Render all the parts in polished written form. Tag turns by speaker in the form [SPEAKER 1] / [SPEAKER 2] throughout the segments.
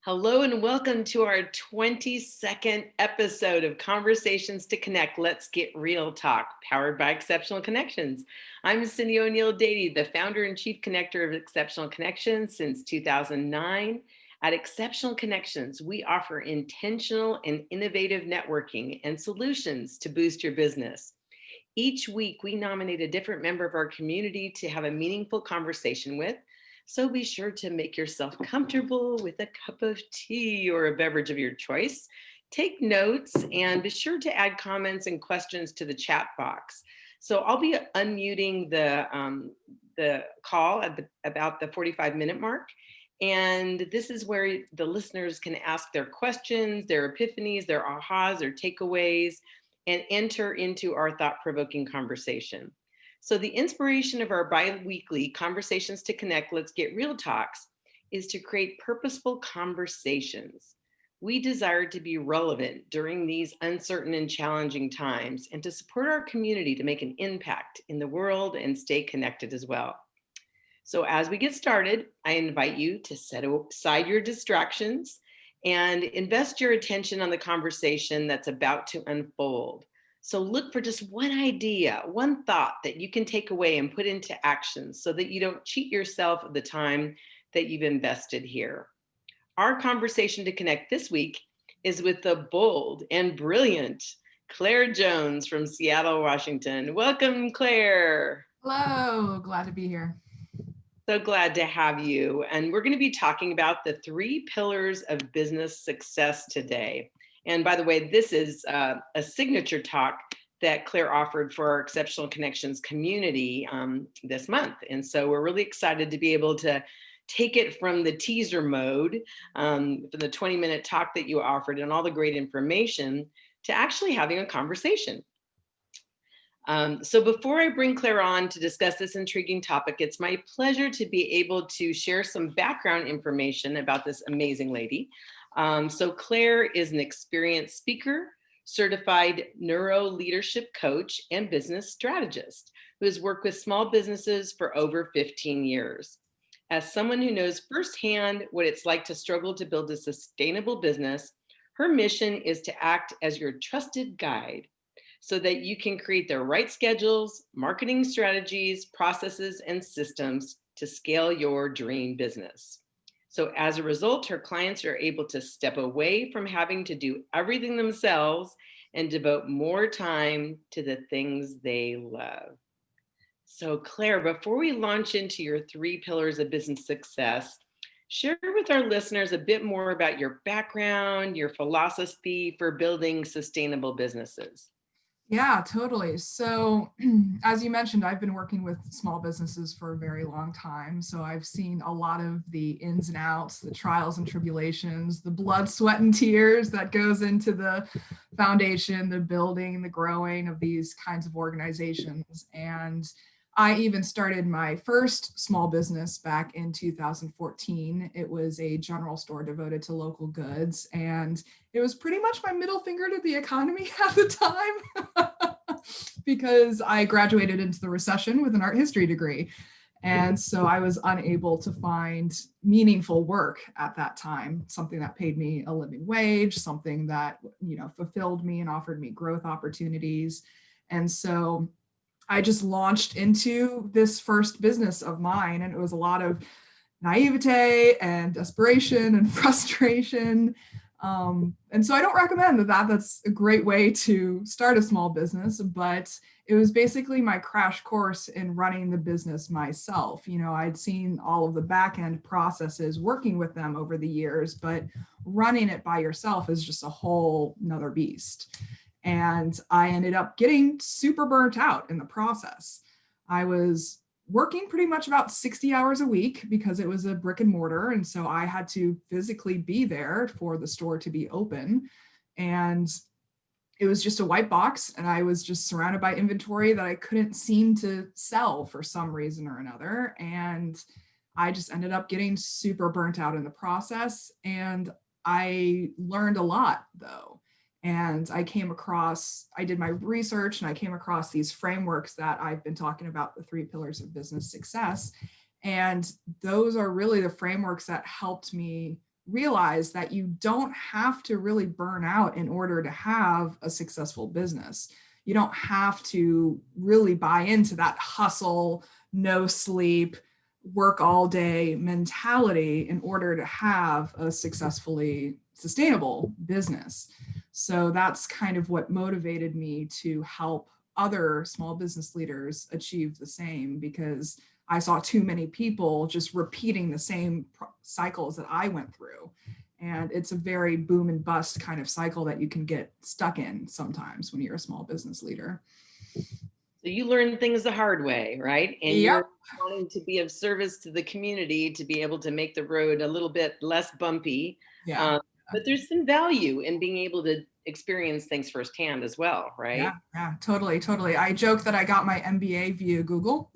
[SPEAKER 1] Hello and welcome to our 22nd episode of Conversations to Connect. Let's Get Real Talk, powered by Exceptional Connections. I'm CyndiONeill-Dady, the founder and chief connector of Exceptional Connections since 2009. At Exceptional Connections, we offer intentional and innovative networking and solutions to boost your business. Each week, we nominate a different member of our community to have a meaningful conversation with. So be sure to make yourself comfortable with a cup of tea or a beverage of your choice. Take notes and be sure to add comments and questions to the chat box. So I'll be unmuting the call at about the 45-minute mark. And this is where the listeners can ask their questions, their epiphanies, their ahas, their takeaways, and enter into our thought-provoking conversation. So the inspiration of our bi-weekly Conversations to Connect, Let's Get Real Talks is to create purposeful conversations. We desire to be relevant during these uncertain and challenging times and to support our community to make an impact in the world and stay connected as well. So as we get started, I invite you to set aside your distractions and invest your attention on the conversation that's about to unfold. So look for just one idea, one thought that you can take away and put into action so that you don't cheat yourself of the time that you've invested here. Our conversation to connect this week is with the bold and brilliant Claire Jones from Seattle, Washington. Welcome, Claire.
[SPEAKER 2] Hello, glad to be here.
[SPEAKER 1] So glad to have you. And we're going to be talking about the 3 pillars of business success today. And by the way, this is a signature talk that Claire offered for our Exceptional Connections community this month. And so we're really excited to be able to take it from the teaser mode, from the 20-minute talk that you offered and all the great information to actually having a conversation. So before I bring Claire on to discuss this intriguing topic, it's my pleasure to be able to share some background information about this amazing lady. So Claire is an experienced speaker, certified neuro leadership coach, and business strategist who has worked with small businesses for over 15 years. As someone who knows firsthand what it's like to struggle to build a sustainable business, her mission is to act as your trusted guide so that you can create the right schedules, marketing strategies, processes, and systems to scale your dream business. So as a result, her clients are able to step away from having to do everything themselves and devote more time to the things they love. So Claire, before we launch into your 3 pillars of business success, share with our listeners a bit more about your background, your philosophy for building sustainable businesses.
[SPEAKER 2] Yeah, totally. So, as you mentioned, I've been working with small businesses for a very long time. So, I've seen a lot of the ins and outs, the trials and tribulations, the blood, sweat, and tears that goes into the foundation, the building, the growing of these kinds of organizations. And I even started my first small business back in 2014. It was a general store devoted to local goods. And it was pretty much my middle finger to the economy at the time because I graduated into the recession with an art history degree. And so I was unable to find meaningful work at that time, something that paid me a living wage, something that, fulfilled me and offered me growth opportunities. And so I just launched into this first business of mine, and it was a lot of naivete and desperation and frustration. And so I don't recommend that that's a great way to start a small business, but it was basically my crash course in running the business myself. I'd seen all of the back end processes working with them over the years, but running it by yourself is just a whole nother beast. And I ended up getting super burnt out in the process. I was working pretty much about 60 hours a week because it was a brick and mortar. And so I had to physically be there for the store to be open. And it was just a white box. And I was just surrounded by inventory that I couldn't seem to sell for some reason or another. And I just ended up getting super burnt out in the process. And I learned a lot, though. And I did my research and I came across these frameworks that I've been talking about, the 3 pillars of business success. And those are really the frameworks that helped me realize that you don't have to really burn out in order to have a successful business. You don't have to really buy into that hustle, no sleep, work all day mentality in order to have a successfully sustainable business. So that's kind of what motivated me to help other small business leaders achieve the same, because I saw too many people just repeating the same cycles that I went through. And it's a very boom and bust kind of cycle that you can get stuck in sometimes when you're a small business leader.
[SPEAKER 1] So you learn things the hard way, right? And
[SPEAKER 2] Yep.
[SPEAKER 1] you're wanting to be of service to the community to be able to make the road a little bit less bumpy.
[SPEAKER 2] Yeah.
[SPEAKER 1] Um, but there's some value in being able to experience things firsthand as well,
[SPEAKER 2] Yeah.
[SPEAKER 1] right?
[SPEAKER 2] Yeah. Totally. Totally. I joke that I got my MBA via Google.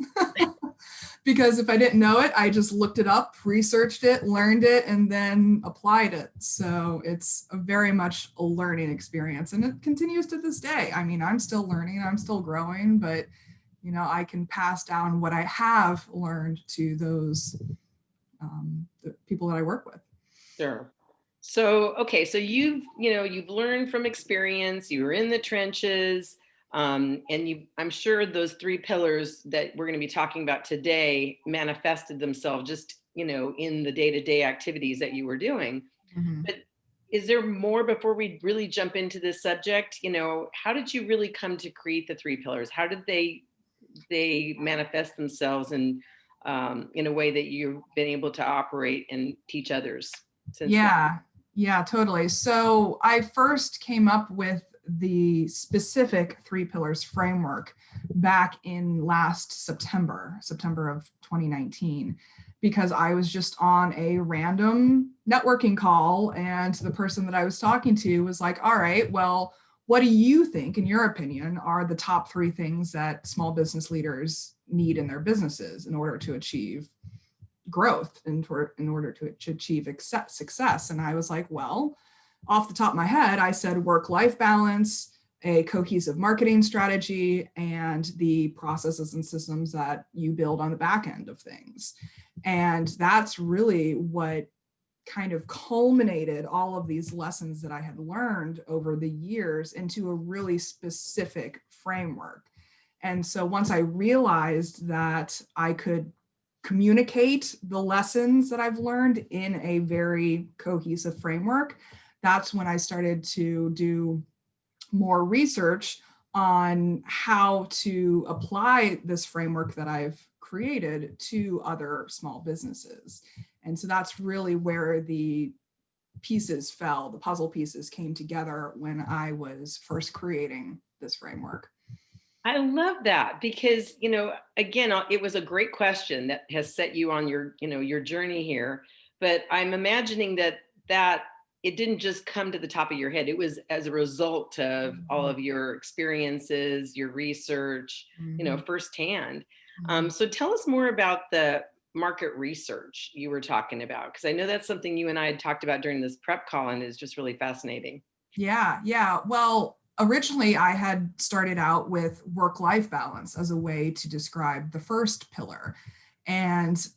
[SPEAKER 2] Because if I didn't know it, I just looked it up, researched it, learned it, and then applied it. So it's a very much a learning experience, and it continues to this day. I mean, I'm still learning, I'm still growing, but I can pass down what I have learned to those the people that I work with.
[SPEAKER 1] Sure. So, okay, so you've learned from experience, you were in the trenches, and I'm sure those three pillars that we're going to be talking about today manifested themselves just, in the day-to-day activities that you were doing.
[SPEAKER 2] Mhm.
[SPEAKER 1] But is there more before we really jump into this subject? How did you really come to create the three pillars? How did they manifest themselves in a way that you've been able to operate and teach others since then?
[SPEAKER 2] Yeah, yeah, totally. So I first came up with the specific three pillars framework back in last September of 2019, because I was just on a random networking call, and the person that I was talking to was like, all right, well, what do you think, in your opinion, are the top three things that small business leaders need in their businesses in order to achieve growth, in order to achieve success? And I was like, well, off the top of my head, I said work-life balance, a cohesive marketing strategy, and the processes and systems that you build on the back end of things. And that's really what kind of culminated all of these lessons that I had learned over the years into a really specific framework. And so once I realized that I could communicate the lessons that I've learned in a very cohesive framework, that's when I started to do more research on how to apply this framework that I've created to other small businesses. And so that's really where the pieces fell, the puzzle pieces came together when I was first creating this framework.
[SPEAKER 1] I love that because, again, it was a great question that has set you on your journey here. But I'm imagining that it didn't just come to the top of your head. It was as a result of all
[SPEAKER 2] Mhm.
[SPEAKER 1] of your experiences, your research,
[SPEAKER 2] Mhm.
[SPEAKER 1] firsthand.
[SPEAKER 2] Mhm.
[SPEAKER 1] So tell us more about the market research you were talking about, because I know that's something you and I had talked about during this prep call and is just really fascinating.
[SPEAKER 2] Yeah, yeah. Well, originally I had started out with work-life balance as a way to describe the first pillar. And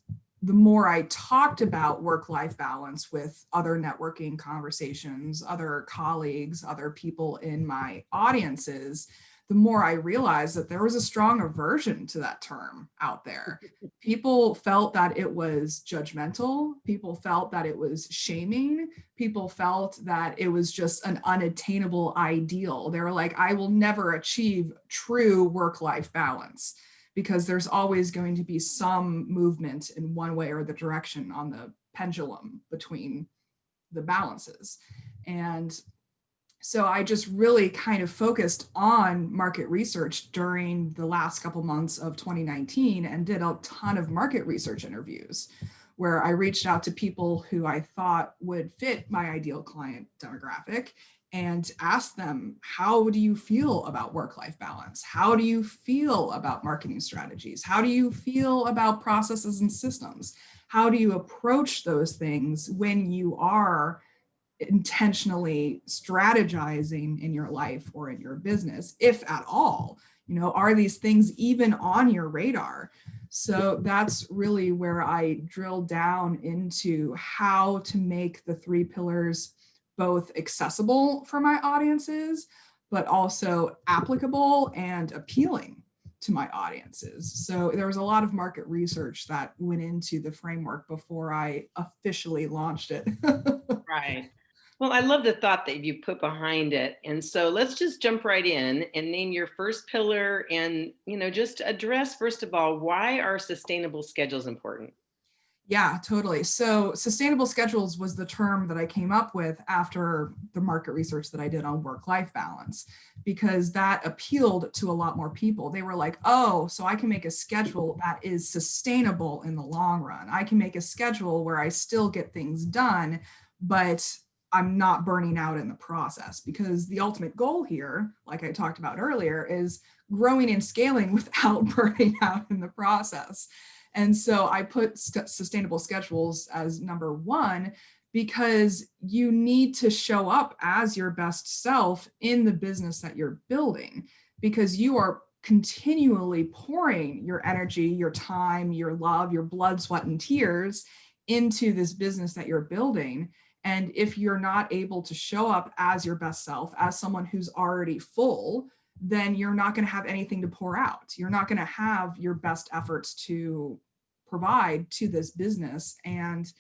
[SPEAKER 2] the more I talked about work-life balance with other networking conversations, other colleagues, other people in my audiences, the more I realized that there was a strong aversion to that term out there. People felt that it was judgmental. People felt that it was shaming. People felt that it was just an unattainable ideal. They were like, I will never achieve true work-life balance, because there's always going to be some movement in one way or the direction on the pendulum between the balances. And so I just really kind of focused on market research during the last couple months of 2019 and did a ton of market research interviews where I reached out to people who I thought would fit my ideal client demographic and asked them, how do you feel about work-life balance? How do you feel about marketing strategies? How do you feel about processes and systems? How do you approach those things when you are intentionally strategizing in your life or in your business, if at all? Are these things even on your radar? So that's really where I drill down into how to make the three pillars both accessible for my audiences, but also applicable and appealing to my audiences. So there was a lot of market research that went into the framework before I officially launched it.
[SPEAKER 1] Right. Well, I love the thought that you put behind it. And so let's just jump right in and name your first pillar and, just address, first of all, why are sustainable schedules important?
[SPEAKER 2] Yeah, totally. So sustainable schedules was the term that I came up with after the market research that I did on work-life balance, because that appealed to a lot more people. They were like, oh, so I can make a schedule that is sustainable in the long run. I can make a schedule where I still get things done, but I'm not burning out in the process, because the ultimate goal here, like I talked about earlier, is growing and scaling without burning out in the process. And so I put sustainable schedules as number one, because you need to show up as your best self in the business that you're building, because you are continually pouring your energy, your time, your love, your blood, sweat, and tears into this business that you're building. And if you're not able to show up as your best self, as someone who's already full, then you're not going to have anything to pour out. You're not going to have your best efforts to provide to this business. And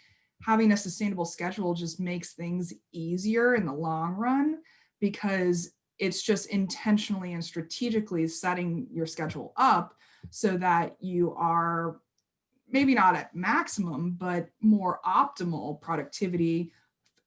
[SPEAKER 2] having a sustainable schedule just makes things easier in the long run, because it's just intentionally and strategically setting your schedule up so that you are maybe not at maximum, but more optimal productivity,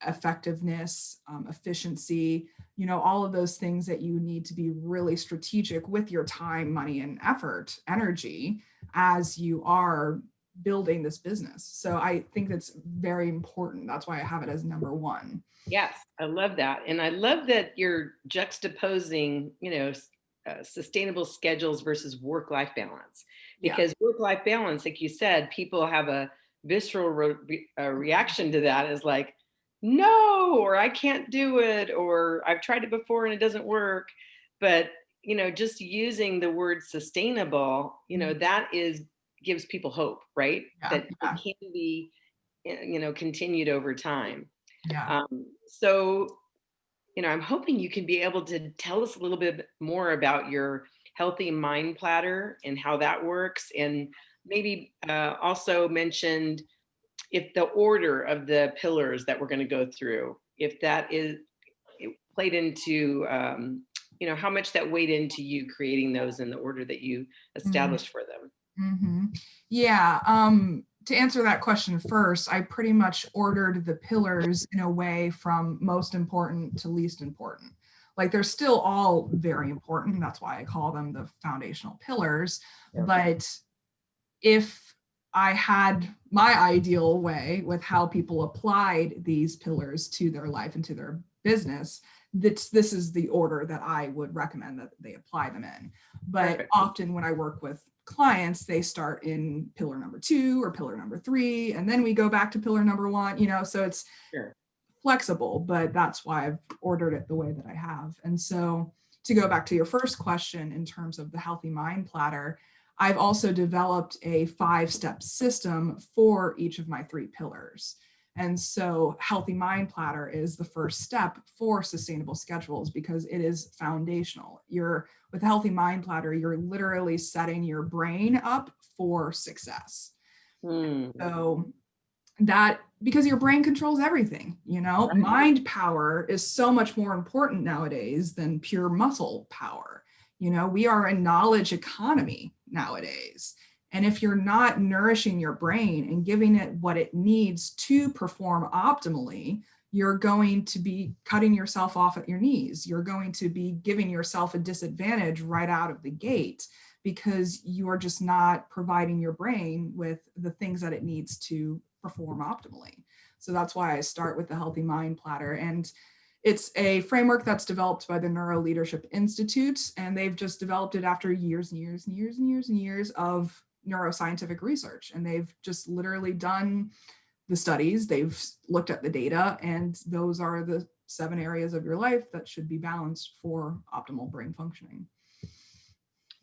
[SPEAKER 2] effectiveness, efficiency, all of those things that you need to be really strategic with your time, money, and effort, energy, as you are building this business. So I think that's very important. That's why I have it as number one.
[SPEAKER 1] Yes, I love that. And I love that you're juxtaposing, sustainable schedules versus work-life balance.
[SPEAKER 2] Yeah.
[SPEAKER 1] Because work-life balance, like you said, people have a visceral reaction to that, is like, no, or I can't do it, or I've tried it before and it doesn't work. But, just using the word sustainable, that gives people hope, right?
[SPEAKER 2] Yeah.
[SPEAKER 1] That it
[SPEAKER 2] Yeah.
[SPEAKER 1] can be, continued over time.
[SPEAKER 2] Yeah.
[SPEAKER 1] So, I'm hoping you can be able to tell us a little bit more about your healthy mind platter and how that works. And maybe also mentioned if the order of the pillars that we're going to go through, if that is it played into, how much that weighed into you creating those in the order that you
[SPEAKER 2] Mhm.
[SPEAKER 1] established for them.
[SPEAKER 2] Yeah. To answer that question first, I pretty much ordered the pillars in a way from most important to least important. Like they're still all very important. That's why I call them the foundational pillars.
[SPEAKER 1] Yeah.
[SPEAKER 2] But if I had my ideal way with how people applied these pillars to their life and to their business, this is the order that I would recommend that they apply them in. But
[SPEAKER 1] Perfect.
[SPEAKER 2] often when I work with clients, they start in pillar number 2 or pillar number 3, and then we go back to pillar number 1, so it's
[SPEAKER 1] Sure.
[SPEAKER 2] flexible, but that's why I've ordered it the way that I have. And so to go back to your first question in terms of the healthy mind platter, I've also developed a 5-step system for each of my 3 pillars. And so healthy mind platter is the first step for sustainable schedules, because it is foundational. With a healthy mind platter, you're literally setting your brain up for success.
[SPEAKER 1] Hmm.
[SPEAKER 2] So that, because your brain controls everything,
[SPEAKER 1] Right.
[SPEAKER 2] mind power is so much more important nowadays than pure muscle power. We are a knowledge economy nowadays. And if you're not nourishing your brain and giving it what it needs to perform optimally, you're going to be cutting yourself off at your knees. You're going to be giving yourself a disadvantage right out of the gate, because you are just not providing your brain with the things that it needs to perform optimally. So that's why I start with the healthy mind platter. And it's a framework that's developed by the Neuro Leadership Institute, and they've just developed it after years and years and years and years and years of neuroscientific research. And they've just literally done the studies, they've looked at the data, and those are the 7 areas of your life that should be balanced for optimal brain functioning.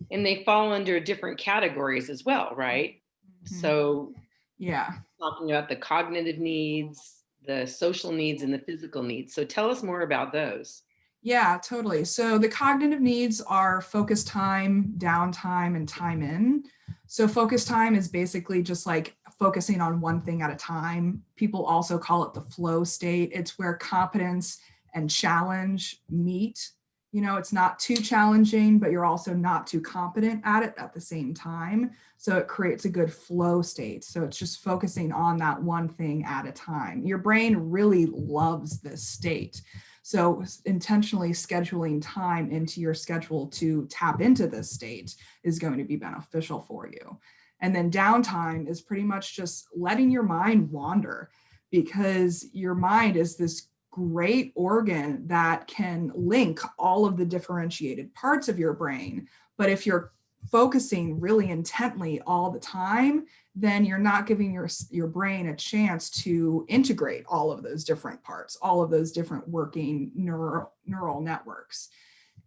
[SPEAKER 1] And they fall under different categories as well, right?
[SPEAKER 2] Mhm.
[SPEAKER 1] So
[SPEAKER 2] Yeah.
[SPEAKER 1] talking about the cognitive needs, the social needs, and the physical needs. So tell us more about those.
[SPEAKER 2] Yeah, totally. So the cognitive needs are focus time, downtime, and time in. So focus time is basically just like focusing on one thing at a time. People also call it the flow state. It's where competence and challenge meet. You know, it's not too challenging, but you're also not too competent at it at the same time. So it creates a good flow state. So it's just focusing on that one thing at a time. Your brain really loves this state. So intentionally scheduling time into your schedule to tap into this state is going to be beneficial for you. And then downtime is pretty much just letting your mind wander, because your mind is this great organ that can link all of the differentiated parts of your brain. But if you're focusing really intently all the time, then you're not giving your brain a chance to integrate all of those different parts, all of those different working neural networks.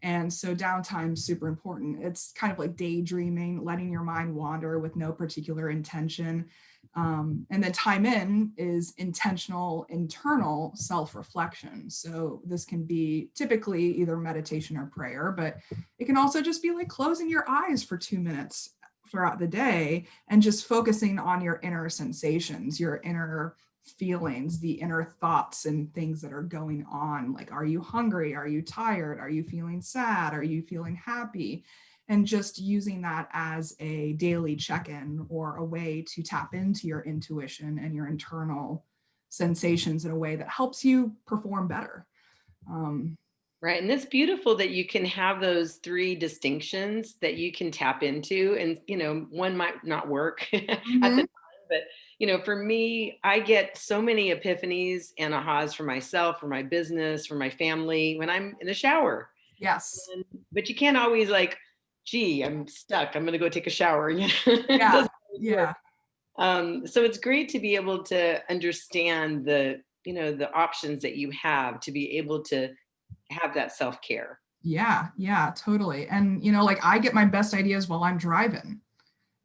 [SPEAKER 2] And so downtime is super important. It's kind of like daydreaming, letting your mind wander with no particular intention. And then time in is intentional internal self-reflection. So this can be typically either meditation or prayer, but it can also just be like closing your eyes for 2 minutes throughout the day and just focusing on your inner sensations, your inner feelings, the inner thoughts and things that are going on. Like, are you hungry? Are you tired? Are you feeling sad? Are you feeling happy? And just using that as a daily check-in or a way to tap into your intuition and your internal sensations in a way that helps you perform better. Um,
[SPEAKER 1] Right. And it's beautiful that you can have those three distinctions that you can tap into. And, one might not work at the
[SPEAKER 2] mhm.
[SPEAKER 1] time, but, for me, I get so many epiphanies and ahas for myself, for my business, for my family when I'm in the shower.
[SPEAKER 2] Yes.
[SPEAKER 1] But you can't always like, gee, I'm stuck. I'm going to go take a shower. It
[SPEAKER 2] Yeah.
[SPEAKER 1] doesn't always work.
[SPEAKER 2] Yeah.
[SPEAKER 1] So it's great to be able to understand the options that you have to be able to have that self-care.
[SPEAKER 2] Yeah. Yeah. Totally. And, like I get my best ideas while I'm driving,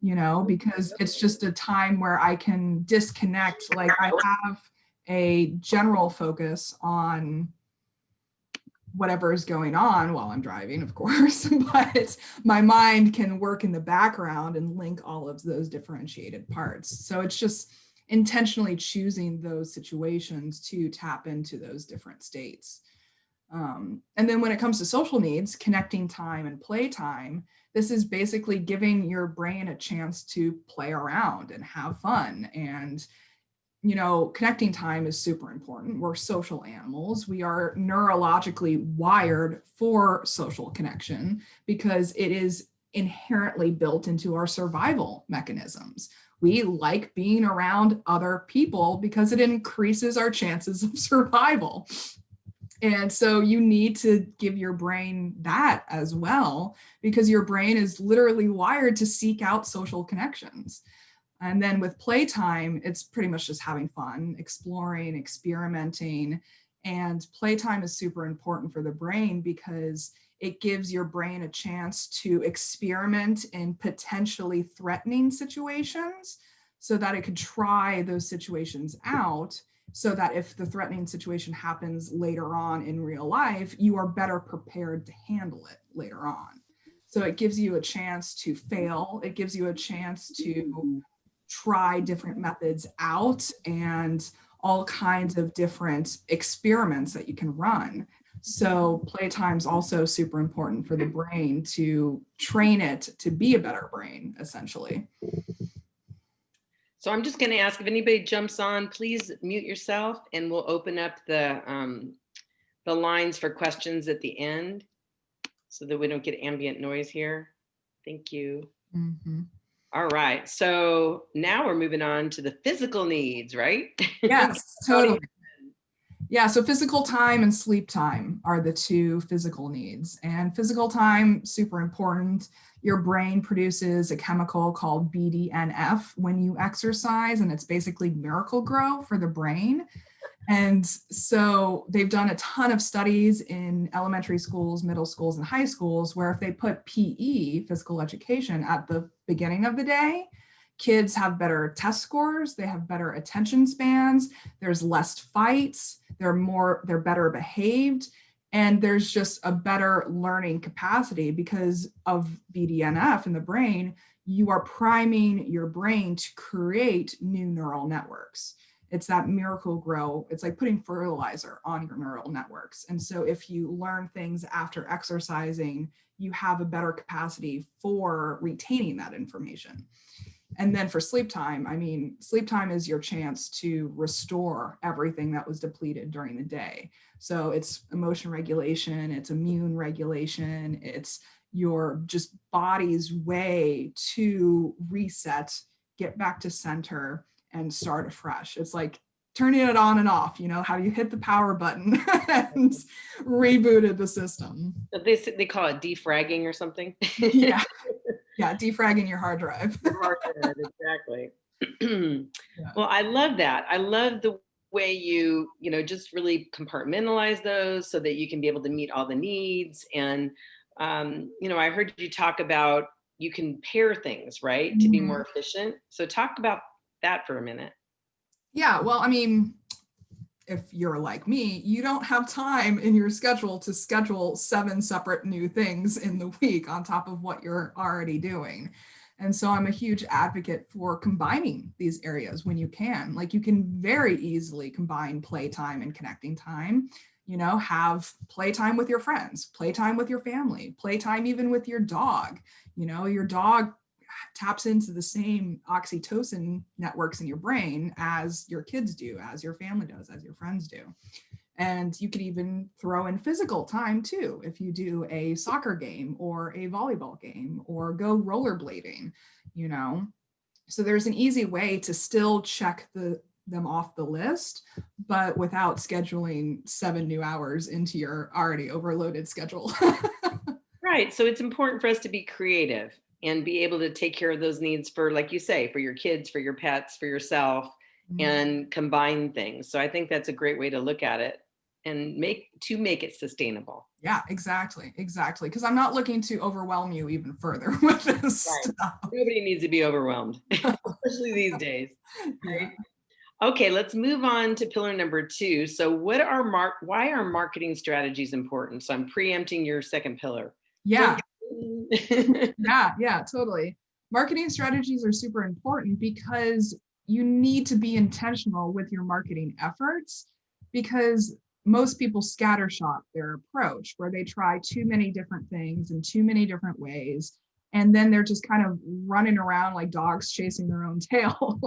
[SPEAKER 2] because it's just a time where I can disconnect. Like I have a general focus on whatever is going on while I'm driving, of course, but my mind can work in the background and link all of those differentiated parts. So it's just intentionally choosing those situations to tap into those different states. And then when it comes to social needs, connecting time and play time, this is basically giving your brain a chance to play around and have fun. And connecting time is super important. We're social animals. We are neurologically wired for social connection because it is inherently built into our survival mechanisms. We like being around other people because it increases our chances of survival. And so you need to give your brain that as well, because your brain is literally wired to seek out social connections. And then with playtime, it's pretty much just having fun, exploring, experimenting. And playtime is super important for the brain because it gives your brain a chance to experiment in potentially threatening situations so that it could try those situations out, so that if the threatening situation happens later on in real life, you are better prepared to handle it later on. So it gives you a chance to fail. It gives you a chance to try different methods out and all kinds of different experiments that you can run. So playtime is also super important for the brain to train it to be a better brain, essentially.
[SPEAKER 1] So I'm just going to ask if anybody jumps on, please mute yourself, and we'll open up the lines for questions at the end so that we don't get ambient noise here. Thank you.
[SPEAKER 2] Mm-hmm.
[SPEAKER 1] All right. So now we're moving on to the physical needs, right?
[SPEAKER 2] Yes, totally. Yeah, so physical time and sleep time are the two physical needs. And physical time, super important. Your brain produces a chemical called BDNF when you exercise, and it's basically Miracle Grow for the brain. And so they've done a ton of studies in elementary schools, middle schools, and high schools where if they put PE, physical education, at the beginning of the day, kids have better test scores, they have better attention spans, there's less fights, they're better behaved, and there's just a better learning capacity because of BDNF in the brain. You are priming your brain to create new neural networks. It's that miracle grow. It's like putting fertilizer on your neural networks. And so if you learn things after exercising, you have a better capacity for retaining that information. And then for sleep time, I mean, sleep time is your chance to restore everything that was depleted during the day. So it's emotion regulation, it's immune regulation, it's your just body's way to reset, get back to center, and start afresh. It's like turning it on and off, how you hit the power button and rebooted the system.
[SPEAKER 1] They call it defragging or something.
[SPEAKER 2] Yeah. Yeah, defragging your hard drive.
[SPEAKER 1] Exactly. Well, I love that. I love the way you just really compartmentalize those so that you can be able to meet all the needs. And, I heard you talk about you can pair things, right, to be more efficient. So talk about that for a minute.
[SPEAKER 2] Yeah, well, I mean, if you're like me, you don't have time in your schedule to schedule 7 separate new things in the week on top of what you're already doing. And so I'm a huge advocate for combining these areas when you can. Like you can very easily combine playtime and connecting time, have playtime with your friends, playtime with your family, playtime even with your dog. Your dog taps into the same oxytocin networks in your brain as your kids do, as your family does, as your friends do. And you could even throw in physical time too, if you do a soccer game or a volleyball game or go rollerblading, So there's an easy way to still check them off the list, but without scheduling 7 new hours into your already overloaded schedule.
[SPEAKER 1] Right. So it's important for us to be creative and be able to take care of those needs for, like you say, for your kids, for your pets, for yourself, and combine things. So I think that's a great way to look at it and make it sustainable.
[SPEAKER 2] Yeah, exactly. Because I'm not looking to overwhelm you even further with this stuff.
[SPEAKER 1] Nobody needs to be overwhelmed, especially these days. Right? Yeah. Okay, let's move on to pillar number 2. So why are marketing strategies important? So I'm preempting your second pillar.
[SPEAKER 2] Yeah. Yeah, totally. Marketing strategies are super important because you need to be intentional with your marketing efforts, because most people scattershot their approach where they try too many different things in too many different ways. And then they're just kind of running around like dogs chasing their own tail.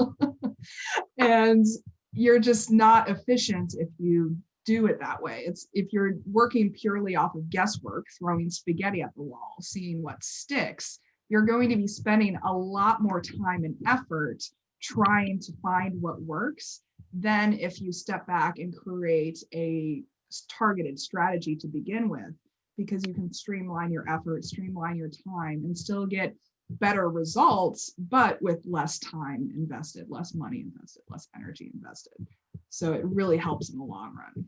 [SPEAKER 2] And you're just not efficient if you do it that way. It's if you're working purely off of guesswork, throwing spaghetti at the wall, seeing what sticks, you're going to be spending a lot more time and effort trying to find what works than if you step back and create a targeted strategy to begin with, because you can streamline your effort, streamline your time, and still get better results, but with less time invested, less money invested, less energy invested. So it really helps in the long run.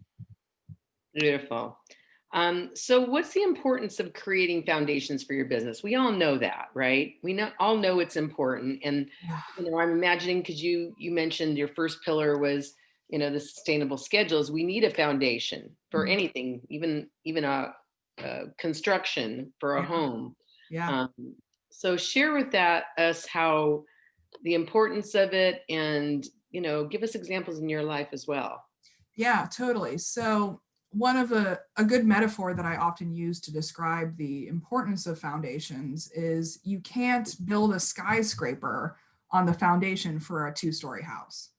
[SPEAKER 1] Beautiful. So what's the importance of creating foundations for your business? We all know that, right? All know it's important. And, I'm imagining, because you mentioned your first pillar was, the sustainable schedules. We need a foundation for anything, even a construction for a home.
[SPEAKER 2] Yeah.
[SPEAKER 1] So share with us how the importance of it, and, give us examples in your life as well.
[SPEAKER 2] Yeah, totally. So one of a good metaphor that I often use to describe the importance of foundations is you can't build a skyscraper on the foundation for a 2-story house.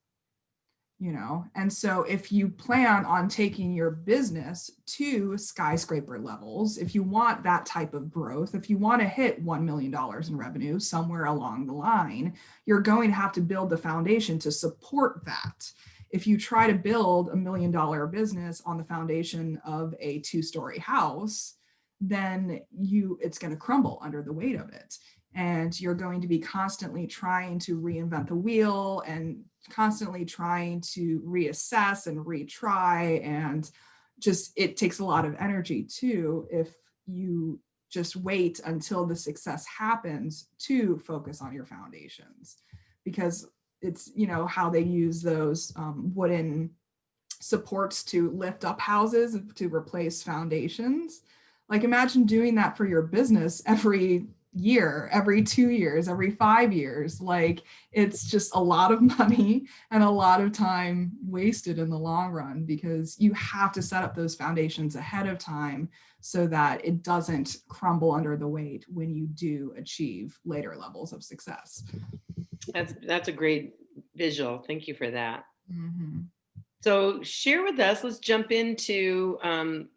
[SPEAKER 2] And so if you plan on taking your business to skyscraper levels, if you want that type of growth, if you want to hit $1 million in revenue somewhere along the line, you're going to have to build the foundation to support that. If you try to build $1 million business on the foundation of a 2-story house, then it's going to crumble under the weight of it. And you're going to be constantly trying to reinvent the wheel and constantly trying to reassess and retry, and just it takes a lot of energy too if you just wait until the success happens to focus on your foundations, because it's, you know, how they use those wooden supports to lift up houses to replace foundations. Like imagine doing that for your business every year, every 2 years, every 5 years. Like it's just a lot of money and a lot of time wasted in the long run, because you have to set up those foundations ahead of time so that it doesn't crumble under the weight when you do achieve later levels of success.
[SPEAKER 1] That's a great visual. Thank you for that.
[SPEAKER 2] Mm-hmm.
[SPEAKER 1] So share with us, let's jump into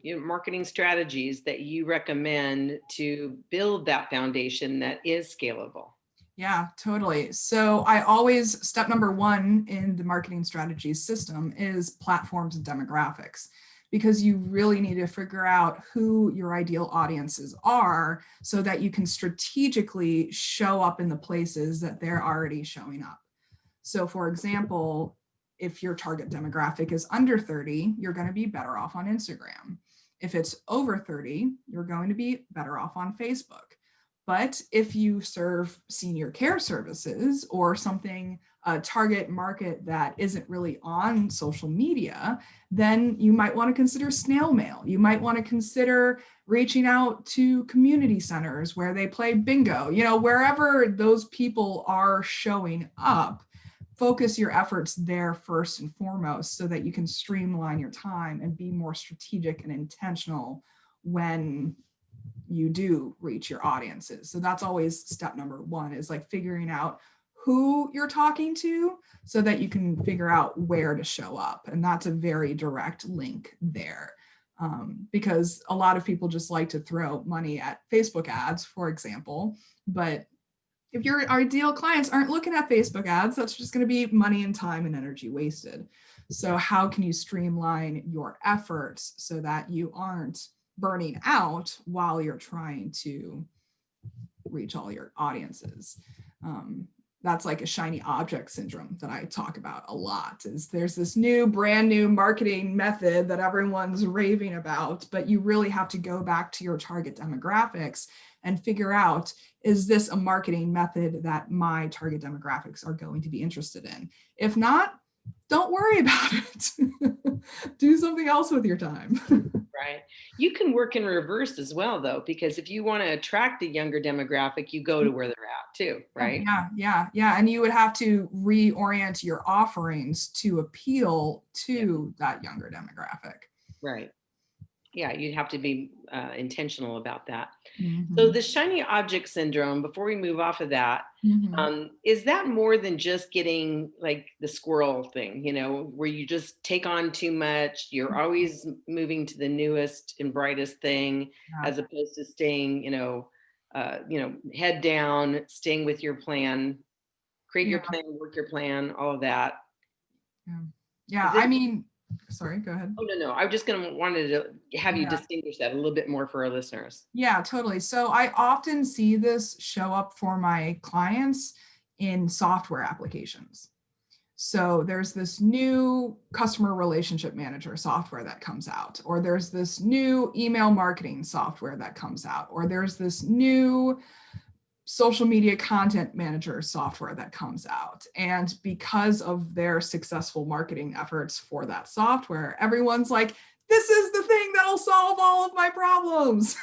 [SPEAKER 1] marketing strategies that you recommend to build that foundation that is scalable.
[SPEAKER 2] Yeah, totally. So I always, step number one in the marketing strategies system is platforms and demographics, because you really need to figure out who your ideal audiences are so that you can strategically show up in the places that they're already showing up. So for example, if your target demographic is under 30, you're going to be better off on Instagram. If it's over 30, you're going to be better off on Facebook. But if you serve senior care services or something, a target market that isn't really on social media, then you might want to consider snail mail. You might want to consider reaching out to community centers where they play bingo, you know, wherever those people are showing up. Focus your efforts there first and foremost so that you can streamline your time and be more strategic and intentional when you do reach your audiences. So that's always step number one, is like figuring out who you're talking to so that you can figure out where to show up. And that's a very direct link there. Because a lot of people just like to throw money at Facebook ads, for example, but if your ideal clients aren't looking at Facebook ads, that's just going to be money and time and energy wasted. So how can you streamline your efforts so that you aren't burning out while you're trying to reach all your audiences? That's like a shiny object syndrome that I talk about a lot. Is there's this brand new marketing method that everyone's raving about, but you really have to go back to your target demographics and figure out, is this a marketing method that my target demographics are going to be interested in? If not, don't worry about it. Do something else with your time.
[SPEAKER 1] Right. You can work in reverse as well, though, because if you want to attract a younger demographic, you go to where they're at too, right?
[SPEAKER 2] Yeah. And you would have to reorient your offerings to appeal to that younger demographic.
[SPEAKER 1] Right. Yeah, you'd have to be intentional about that.
[SPEAKER 2] Mm-hmm.
[SPEAKER 1] So the shiny object syndrome, before we move off of that, is that more than just getting like the squirrel thing, you know, where you just take on too much, you're always moving to the newest and brightest thing, as opposed to staying, head down, staying with your plan, create your plan, work your plan, all of that.
[SPEAKER 2] Yeah. I mean, sorry, go ahead.
[SPEAKER 1] Oh, no. I was just wanted to have you distinguish that a little bit more for our listeners.
[SPEAKER 2] Yeah, totally. So I often see this show up for my clients in software applications. So there's this new customer relationship manager software that comes out, or there's this new email marketing software that comes out, or there's this new social media content manager software that comes out. And because of their successful marketing efforts for that software, everyone's like, this is the thing that'll solve all of my problems.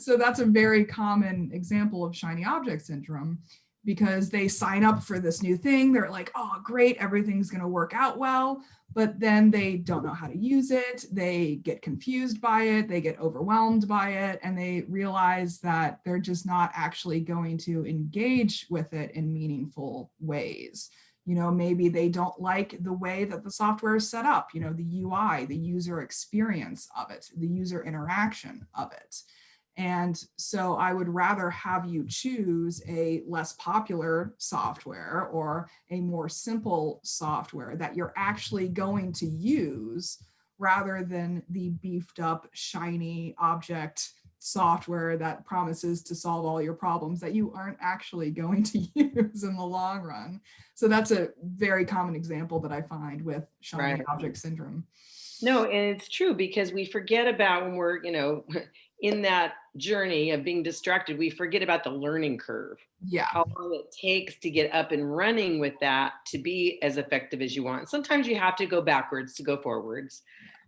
[SPEAKER 2] So that's a very common example of shiny object syndrome, because they sign up for this new thing. They're like, oh, great, everything's going to work out well. But then they don't know how to use it. They get confused by it. They get overwhelmed by it. And they realize that they're just not actually going to engage with it in meaningful ways. You know, maybe they don't like the way that the software is set up, you know, the UI, the user experience of it, the user interaction of it. And so I would rather have you choose a less popular software or a more simple software that you're actually going to use, rather than the beefed up, shiny object software that promises to solve all your problems that you aren't actually going to use in the long run. So that's a very common example that I find with shiny
[SPEAKER 1] Right.
[SPEAKER 2] object syndrome.
[SPEAKER 1] No, and it's true because we forget about when we're, in that journey of being distracted, we forget about the learning curve,
[SPEAKER 2] Yeah.
[SPEAKER 1] how long it takes to get up and running with that to be as effective as you want. Sometimes you have to go backwards to go forwards.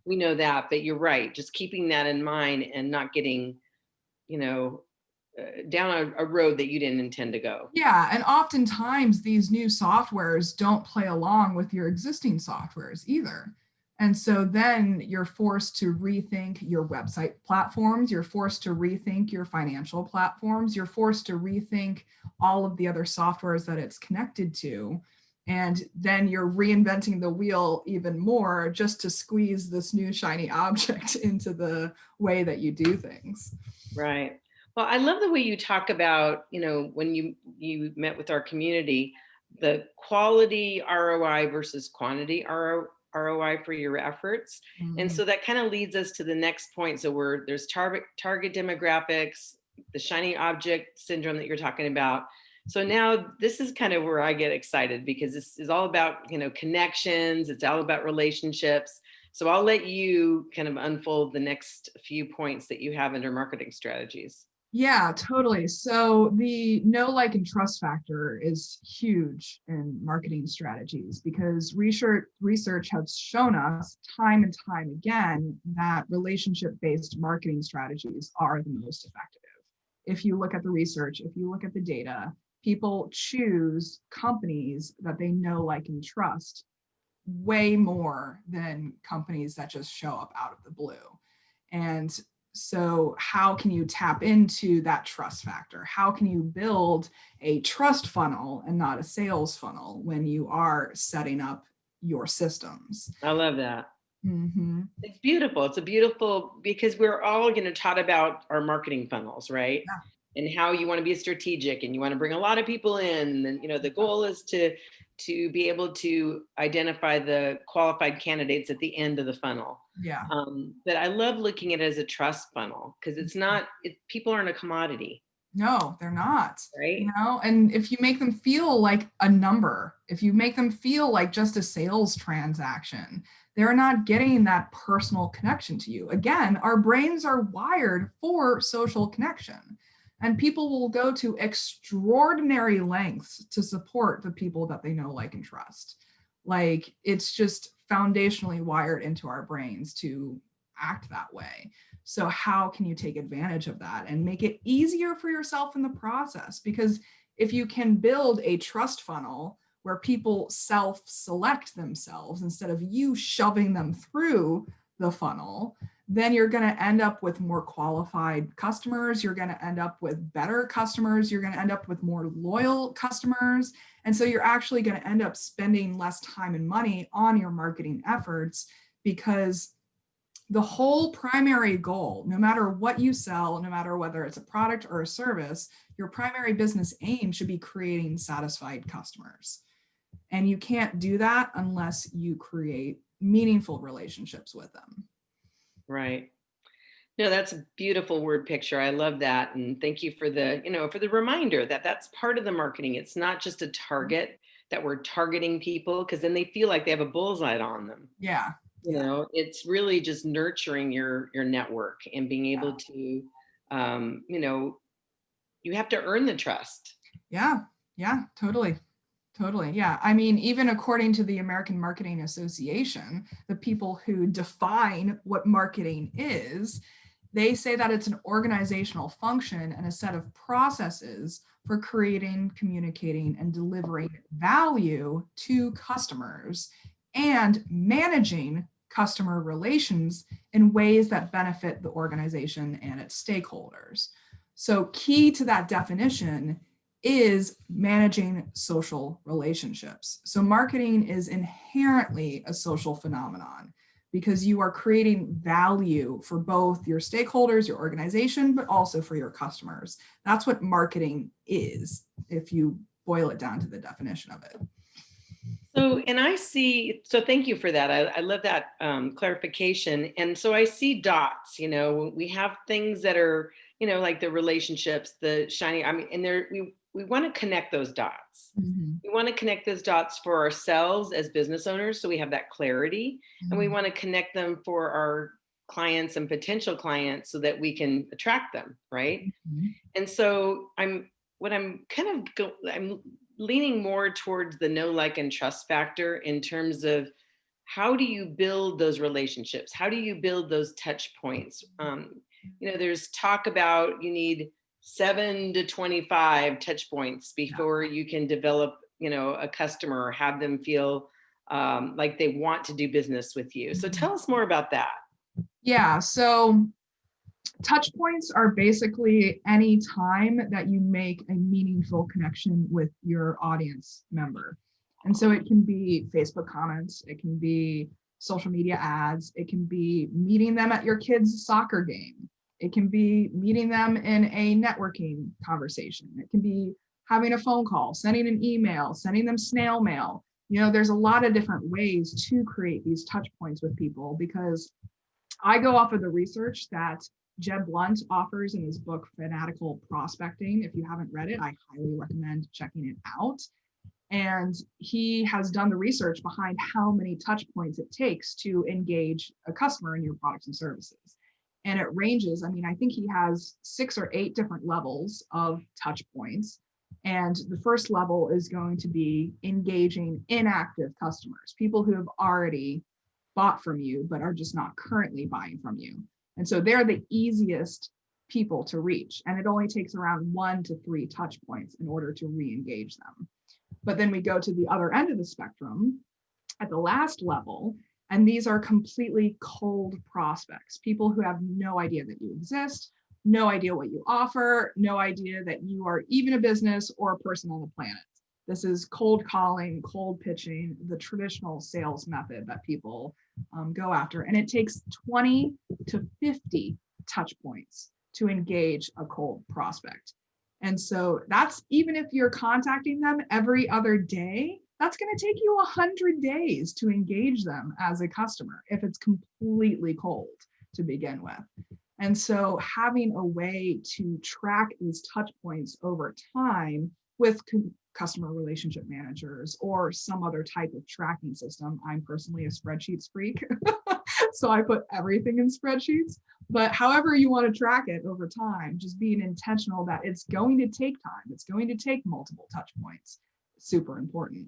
[SPEAKER 1] We know that, but you're right. Just keeping that in mind and not getting, you know, down a road that you didn't intend to go.
[SPEAKER 2] Yeah, and oftentimes these new softwares don't play along with your existing softwares either. And so then you're forced to rethink your website platforms, you're forced to rethink your financial platforms, you're forced to rethink all of the other softwares that it's connected to. And then you're reinventing the wheel even more just to squeeze this new shiny object into the way that you do things.
[SPEAKER 1] Right. Well, I love the way you talk about, when you met with our community, the quality ROI versus quantity ROI for your efforts. And
[SPEAKER 2] Mhm.
[SPEAKER 1] so that kind of leads us to the next point. So there's target demographics, the shiny object syndrome that you're talking about. So now this is kind of where I get excited because this is all about, connections. It's all about relationships. So I'll let you kind of unfold the next few points that you have under marketing strategies.
[SPEAKER 2] Yeah, totally. So the know, like, and trust factor is huge in marketing strategies because research has shown us time and time again that relationship-based marketing strategies are the most effective. If you look at the research, if you look at the data, people choose companies that they know, like, and trust way more than companies that just show up out of the blue. And so, how can you tap into that trust factor? How can you build a trust funnel and not a sales funnel when you are setting up your systems?
[SPEAKER 1] I love that.
[SPEAKER 2] Mm-hmm.
[SPEAKER 1] It's beautiful. It's a beautiful because we're all taught about our marketing funnels, right?
[SPEAKER 2] Yeah.
[SPEAKER 1] And how you want to be strategic and you want to bring a lot of people in. And then, the goal is to be able to identify the qualified candidates at the end of the funnel.
[SPEAKER 2] Yeah.
[SPEAKER 1] But I love looking at it as a trust funnel because people aren't a commodity,
[SPEAKER 2] No, they're not.
[SPEAKER 1] right?
[SPEAKER 2] And if you make them feel like a number, if you make them feel like just a sales transaction, they're not getting that personal connection to you. Again, our brains are wired for social connection, and people will go to extraordinary lengths to support the people that they know, like, and trust. Like, it's just foundationally wired into our brains to act that way. So how can you take advantage of that and make it easier for yourself in the process? Because if you can build a trust funnel where people self-select themselves instead of you shoving them through the funnel, then you're going to end up with more qualified customers. You're going to end up with better customers. You're going to end up with more loyal customers. And so you're actually going to end up spending less time and money on your marketing efforts because the whole primary goal, no matter what you sell, no matter whether it's a product or a service, your primary business aim should be creating satisfied customers. And you can't do that unless you create meaningful relationships with them.
[SPEAKER 1] Right. No, that's a beautiful word picture. I love that. And thank you for the reminder that that's part of the marketing. It's not just a target that we're targeting people because then they feel like they have a bullseye on them.
[SPEAKER 2] Yeah. Yeah.
[SPEAKER 1] It's really just nurturing your network and being able to, you have to earn the trust.
[SPEAKER 2] Yeah. Yeah. Totally. Totally. Yeah. I mean, even according to the American Marketing Association, the people who define what marketing is, they say that it's an organizational function and a set of processes for creating, communicating, and delivering value to customers and managing customer relations in ways that benefit the organization and its stakeholders. So, key to that definition is managing social relationships. So marketing is inherently a social phenomenon because you are creating value for both your stakeholders, your organization, but also for your customers. That's what marketing is, if you boil it down to the definition of it.
[SPEAKER 1] So thank you for that. I love that clarification. And so I see dots, we have things that are like the relationships, the shiny, I mean, and we want to connect those dots.
[SPEAKER 2] Mhm.
[SPEAKER 1] We want to connect those dots for ourselves as business owners so we have that clarity. And we
[SPEAKER 2] Mhm.
[SPEAKER 1] want to connect them for our clients and potential clients so that we can attract them, right?
[SPEAKER 2] Mhm.
[SPEAKER 1] And so I'm leaning more towards the know, like, and trust factor in terms of how do you build those relationships? How do you build those touch points? There's talk about you need 7 to 25 touch points
[SPEAKER 2] Yeah.
[SPEAKER 1] before you can develop, a customer or have them feel like they want to do business with you. So
[SPEAKER 2] Mhm.
[SPEAKER 1] tell us more about that.
[SPEAKER 2] Yeah. So touch points are basically any time that you make a meaningful connection with your audience member. And so it can be Facebook comments, it can be social media ads, it can be meeting them at your kid's soccer game, it can be meeting them in a networking conversation, it can be having a phone call, sending an email, sending them snail mail. There's a lot of different ways to create these touch points with people because I go off of the research that Jeb Blunt offers in his book, Fanatical Prospecting. If you haven't read it, I highly recommend checking it out. And he has done the research behind how many touch points it takes to engage a customer in your products and services. And it ranges, I think he has 6 or 8 different levels of touch points. And the first level is going to be engaging inactive customers, people who have already bought from you, but are just not currently buying from you. And so they're the easiest people to reach. And it only takes around 1 to 3 touch points in order to re-engage them. But then we go to the other end of the spectrum at the last level, and these are completely cold prospects, people who have no idea that you exist, no idea what you offer, no idea that you are even a business or a person on the planet. This is cold calling, cold pitching, the traditional sales method that people go after. And it takes 20 to 50 touch points to engage a cold prospect. And so that's even if you're contacting them every other day, that's going to take you 100 days to engage them as a customer if it's completely cold to begin with. And so having a way to track these touch points over time with customer relationship managers or some other type of tracking system. I'm personally a spreadsheets freak, so I put everything in spreadsheets. But however you want to track it over time, just being intentional that it's going to take time, it's going to take multiple touch points. Super important.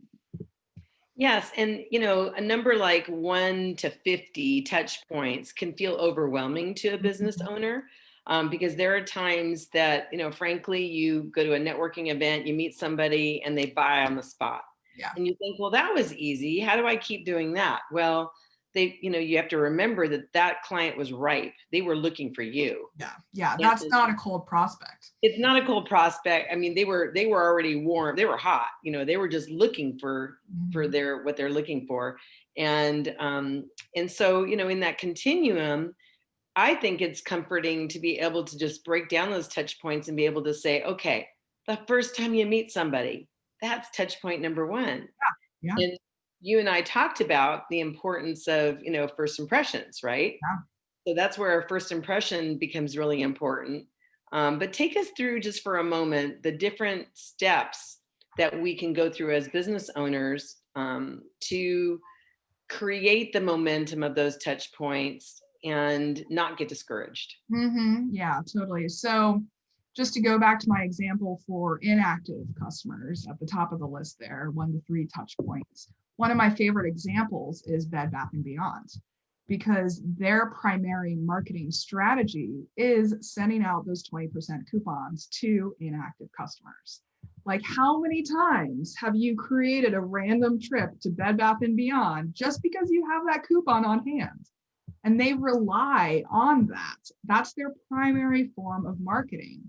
[SPEAKER 1] Yes, and a number like 1 to 50 touch points can feel overwhelming to a business owner, because there are times that, frankly, you go to a networking event, you meet somebody, and they buy on the spot,
[SPEAKER 2] Yeah.
[SPEAKER 1] and you think, well, that was easy. How do I keep doing that? Well, you have to remember that that client was ripe. They were looking for you.
[SPEAKER 2] Yeah. Yeah.
[SPEAKER 1] And
[SPEAKER 2] That's not a cold prospect.
[SPEAKER 1] it's not a cold prospect. I mean, they were already warm. They were hot. They were just looking for
[SPEAKER 2] Mhm.
[SPEAKER 1] their what they're looking for. And so, in that continuum, I think it's comforting to be able to just break down those touch points and be able to say, okay, the first time you meet somebody, that's touch point number one.
[SPEAKER 2] Yeah.
[SPEAKER 1] And you and I talked about the importance of, first impressions, right?
[SPEAKER 2] Yeah.
[SPEAKER 1] So that's where our first impression becomes really important. But take us through just for a moment the different steps that we can go through as business owners, to create the momentum of those touch points and not get discouraged.
[SPEAKER 2] Yeah, totally. So just to go back to my example for inactive customers at the top of the list there, 1 to 3 touch points. One of my favorite examples is Bed Bath & Beyond, because their primary marketing strategy is sending out those 20% coupons to inactive customers. Like, how many times have you created a random trip to Bed Bath & Beyond just because you have that coupon on hand? And they rely on that. That's their primary form of marketing.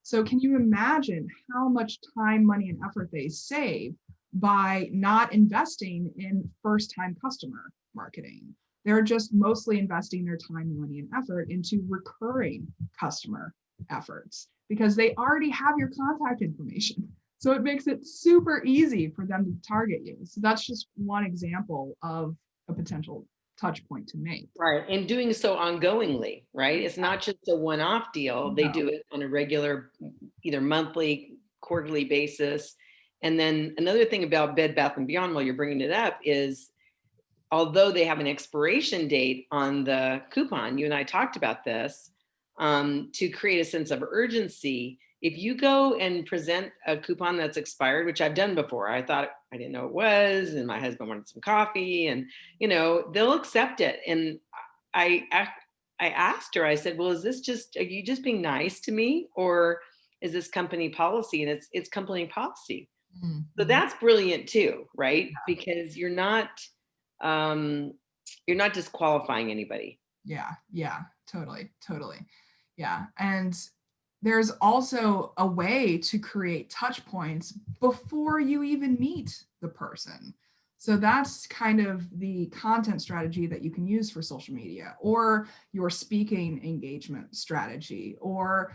[SPEAKER 2] So can you imagine how much time, money, and effort they save by not investing in first-time customer marketing? They're just mostly investing their time, money, and effort into recurring customer efforts because they already have your contact information. So it makes it super easy for them to target you. So that's just one example of a potential touch point to make.
[SPEAKER 1] Right. And doing so ongoingly, right? It's not just a one-off deal. They
[SPEAKER 2] No.
[SPEAKER 1] do it on a regular, either monthly, quarterly basis. And then another thing about Bed Bath and Beyond, while you're bringing it up, is although they have an expiration date on the coupon, you and I talked about this, to create a sense of urgency. If you go and present a coupon that's expired, which I've done before, I thought I didn't know it was, and my husband wanted some coffee, and they'll accept it. And I I asked her, I said, "Well, is this just are you just being nice to me, or is this company policy?" And it's company policy. So
[SPEAKER 2] Mhm.
[SPEAKER 1] that's brilliant too, right? Because um, you're not disqualifying anybody.
[SPEAKER 2] Yeah, yeah, totally, totally. Yeah. And there's also a way to create touch points before you even meet the person. So that's kind of the content strategy that you can use for social media, or your speaking engagement strategy, or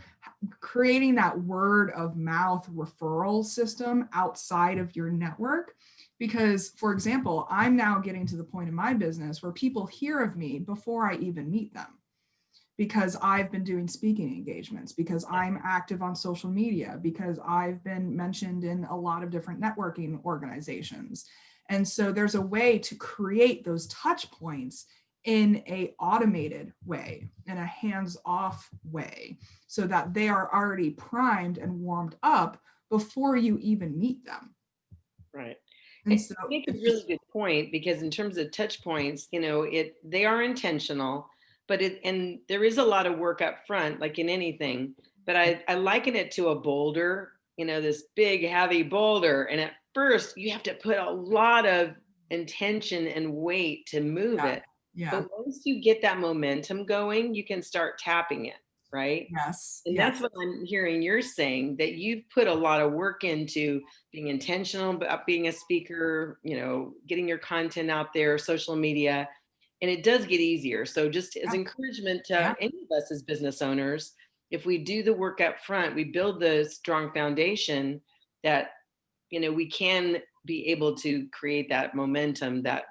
[SPEAKER 2] creating that word of mouth referral system outside of your network. Because, for example, I'm now getting to the point in my business where people hear of me before I even meet them, because I've been doing speaking engagements, because I'm active on social media, because I've been mentioned in a lot of different networking organizations. And so there's a way to create those touch points in a automated way, in a hands-off way, so that they are already primed and warmed up before you even meet them.
[SPEAKER 1] Right.
[SPEAKER 2] And
[SPEAKER 1] I
[SPEAKER 2] so
[SPEAKER 1] make a
[SPEAKER 2] it's
[SPEAKER 1] really
[SPEAKER 2] just,
[SPEAKER 1] good point because in terms of touch points, they are intentional, but and there is a lot of work up front, like in anything. But I liken it to a boulder, this big heavy boulder, and at first you have to put a lot of intention and weight to move
[SPEAKER 2] yeah,
[SPEAKER 1] it.
[SPEAKER 2] yeah,
[SPEAKER 1] But once you get that momentum going, you can start tapping it, right?
[SPEAKER 2] yes,
[SPEAKER 1] And
[SPEAKER 2] yes.
[SPEAKER 1] that's what I'm hearing you're saying, that you've put a lot of work into being intentional about being a speaker, getting your content out there, social media, and it does get easier. So just as
[SPEAKER 2] Yeah,
[SPEAKER 1] encouragement
[SPEAKER 2] yeah.
[SPEAKER 1] to any of us as business owners, if we do the work up front, we build the strong foundation that, we can be able to create that momentum that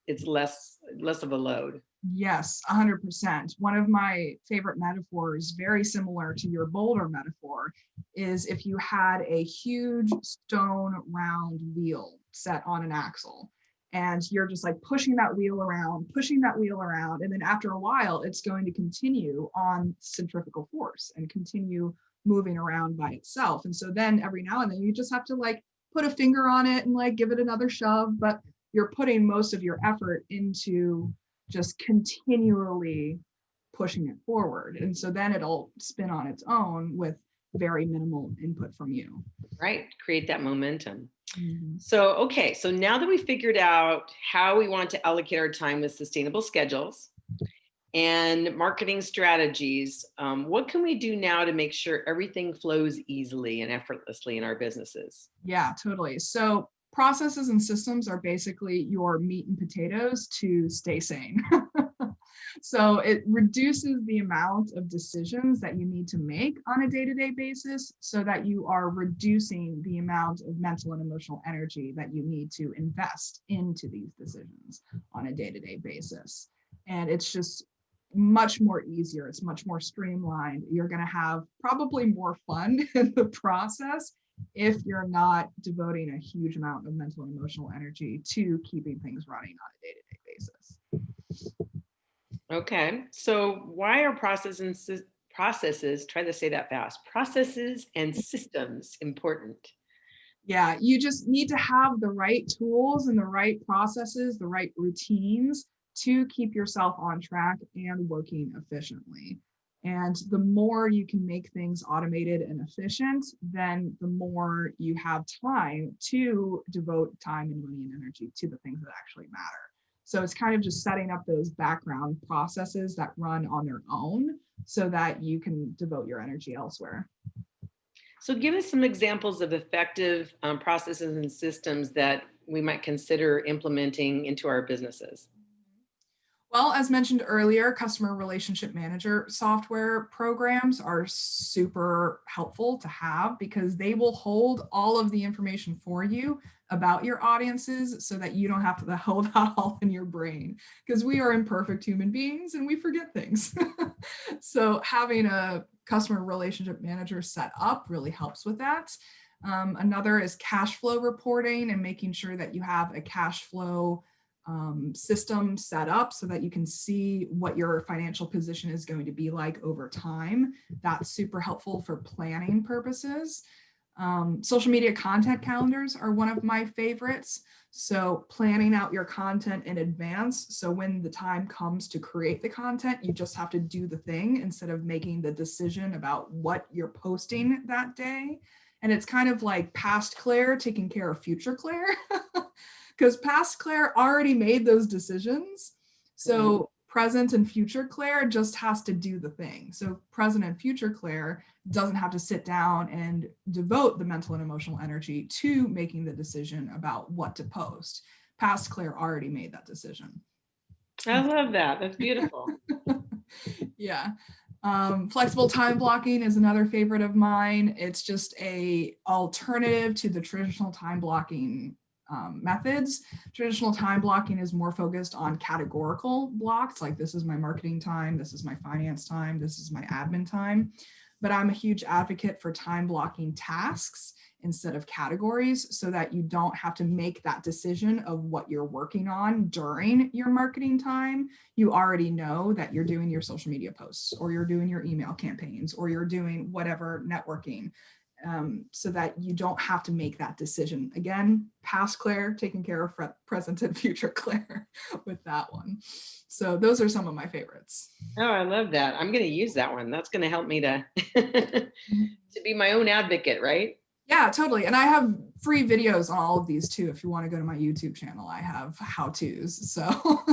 [SPEAKER 1] it's less of a load.
[SPEAKER 2] Yes, 100%. One of my favorite metaphors, very similar to your boulder metaphor, is if you had a huge stone round wheel set on an axle, and you're just like pushing that wheel around, pushing that wheel around. And then after a while, it's going to continue on centrifugal force and continue moving around by itself. And so then every now and then you just have to like put a finger on it and like give it another shove, but you're putting most of your effort into just continually pushing it forward. And so then it'll spin on its own with very minimal input from you.
[SPEAKER 1] Right. Create that momentum.
[SPEAKER 2] Mhm.
[SPEAKER 1] So, okay. So now that we figured out how we want to allocate our time with sustainable schedules and marketing strategies, what can we do now to make sure everything flows easily and effortlessly in our businesses?
[SPEAKER 2] Yeah, totally. So processes and systems are basically your meat and potatoes to stay sane. So it reduces the amount of decisions that you need to make on a day-to-day basis, so that you are reducing the amount of mental and emotional energy that you need to invest into these decisions on a day-to-day basis. And it's just much more easier. It's much more streamlined. You're going to have probably more fun in the process if you're not devoting a huge amount of mental and emotional energy to keeping things running on a day-to-day basis.
[SPEAKER 1] Okay. So, why are processes, try to say that fast, processes and systems important?
[SPEAKER 2] Yeah, you just need to have the right tools and the right processes, the right routines to keep yourself on track and working efficiently. And the more you can make things automated and efficient, then the more you have time to devote time and money and energy to the things that actually matter. So it's kind of just setting up those background processes that run on their own so that you can devote your energy elsewhere.
[SPEAKER 1] So, give us some examples of effective processes and systems that we might consider implementing into our businesses.
[SPEAKER 2] Well, as mentioned earlier, customer relationship manager software programs are super helpful to have because they will hold all of the information for you about your audiences so that you don't have to hold that all in your brain, because we are imperfect human beings and we forget things. So having a customer relationship manager set up really helps with that. Another is cash flow reporting and making sure that you have a cash flow system set up so that you can see what your financial position is going to be like over time. That's super helpful for planning purposes. Social media content calendars are one of my favorites. So planning out your content in advance. So when the time comes to create the content, you just have to do the thing instead of making the decision about what you're posting that day. And it's kind of like past Claire taking care of future Claire, because past Claire already made those decisions. So present and future Claire just has to do the thing. So present and future Claire doesn't have to sit down and devote the mental and emotional energy to making the decision about what to post. Past Claire already made that decision.
[SPEAKER 1] I love that. That's beautiful.
[SPEAKER 2] Yeah. Flexible time blocking is another favorite of mine. It's just a alternative to the traditional time blocking methods. Traditional time blocking is more focused on categorical blocks, like this is my marketing time, this is my finance time, this is my admin time. But I'm a huge advocate for time blocking tasks instead of categories so that you don't have to make that decision of what you're working on during your marketing time. You already know that you're doing your social media posts or you're doing your email campaigns or you're doing whatever networking, so that you don't have to make that decision. Again, past Claire taking care of present and future Claire with that one. So those are some of my favorites.
[SPEAKER 1] Oh, I love that. I'm going to use that one. That's going to help me to to be my own advocate, right?
[SPEAKER 2] Yeah, totally. And I have free videos on all of these too. If you want to go to my YouTube channel, I have how-tos. So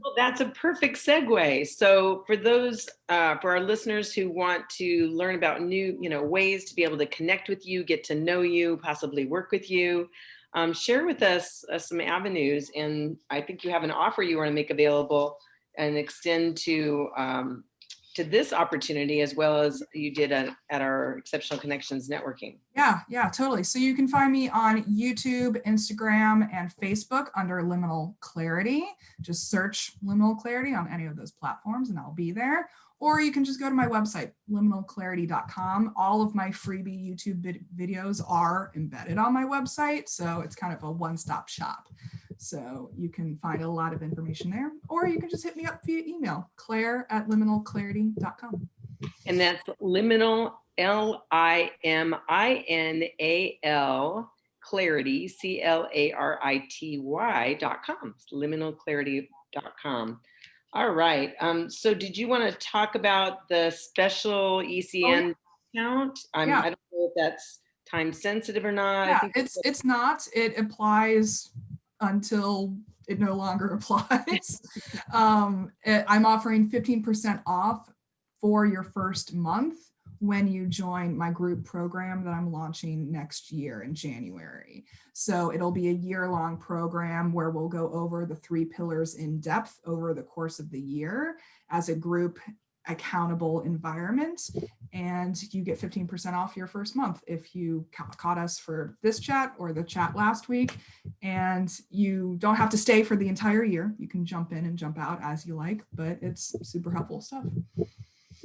[SPEAKER 1] Well, that's a perfect segue. So for those, for our listeners who want to learn about new, ways to be able to connect with you, get to know you, possibly work with you, share with us some avenues. And I think you have an offer you want to make available and extend to this opportunity as well as you did at our Exceptional Connections networking.
[SPEAKER 2] Yeah, totally. So you can find me on YouTube, Instagram, and Facebook under Liminal Clarity. Just search Liminal Clarity on any of those platforms and I'll be there. Or you can just go to my website, liminalclarity.com. All of my freebie YouTube videos are embedded on my website. So it's kind of a one-stop shop. So you can find a lot of information there, or you can just hit me up via email, claire@liminalclarity.com.
[SPEAKER 1] And that's liminal, LIMINAL, clarity, CLARITY.com. Liminalclarity.com. All right. So did you want to talk about the special ECN count? I don't know if that's time sensitive or not.
[SPEAKER 2] Yeah,
[SPEAKER 1] I think
[SPEAKER 2] it's not. It applies until it no longer applies. I'm offering 15% off for your first month when you join my group program that I'm launching next year in January. So it'll be a year-long program where we'll go over the 3 pillars in depth over the course of the year as a group accountable environment, and you get 15% off your first month if you caught us for this chat or the chat last week. And you don't have to stay for the entire year. You can jump in and jump out as you like, but it's super helpful stuff.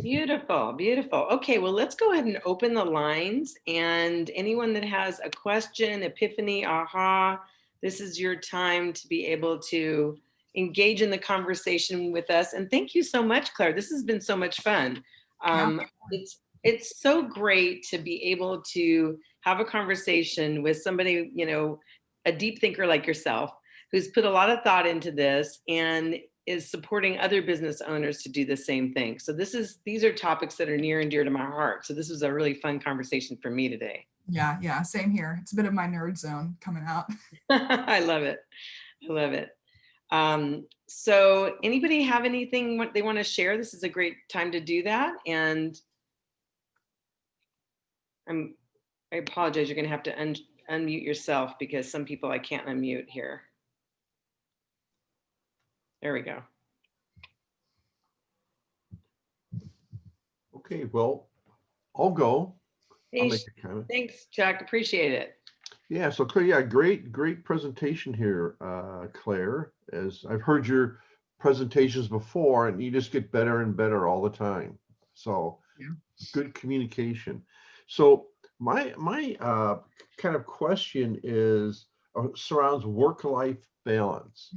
[SPEAKER 1] Beautiful, beautiful. Okay, well, let's go ahead and open the lines. And anyone that has a question, epiphany, aha, this is your time to be able to engage in the conversation with us. And thank you so much, Claire. This has been so much fun. It's so great to be able to have a conversation with somebody, a deep thinker like yourself, who's put a lot of thought into this and is supporting other business owners to do the same thing. So these are topics that are near and dear to my heart. So this was a really fun conversation for me today.
[SPEAKER 2] Yeah, same here. It's a bit of my nerd zone coming out.
[SPEAKER 1] I love it. I love it. So anybody have anything what they want to share? This is a great time to do that. And I apologize. You're going to have to unmute yourself because some people I can't unmute here. There we go.
[SPEAKER 3] Okay, well, I'll go.
[SPEAKER 1] Hey, thanks, Chuck. Appreciate it.
[SPEAKER 3] Yeah, so Claire, yeah, great presentation here, Claire. As I've heard your presentations before, and you just get better and better all the time. So
[SPEAKER 2] Yeah.
[SPEAKER 3] good communication. So my kind of question is surrounds work-life balance.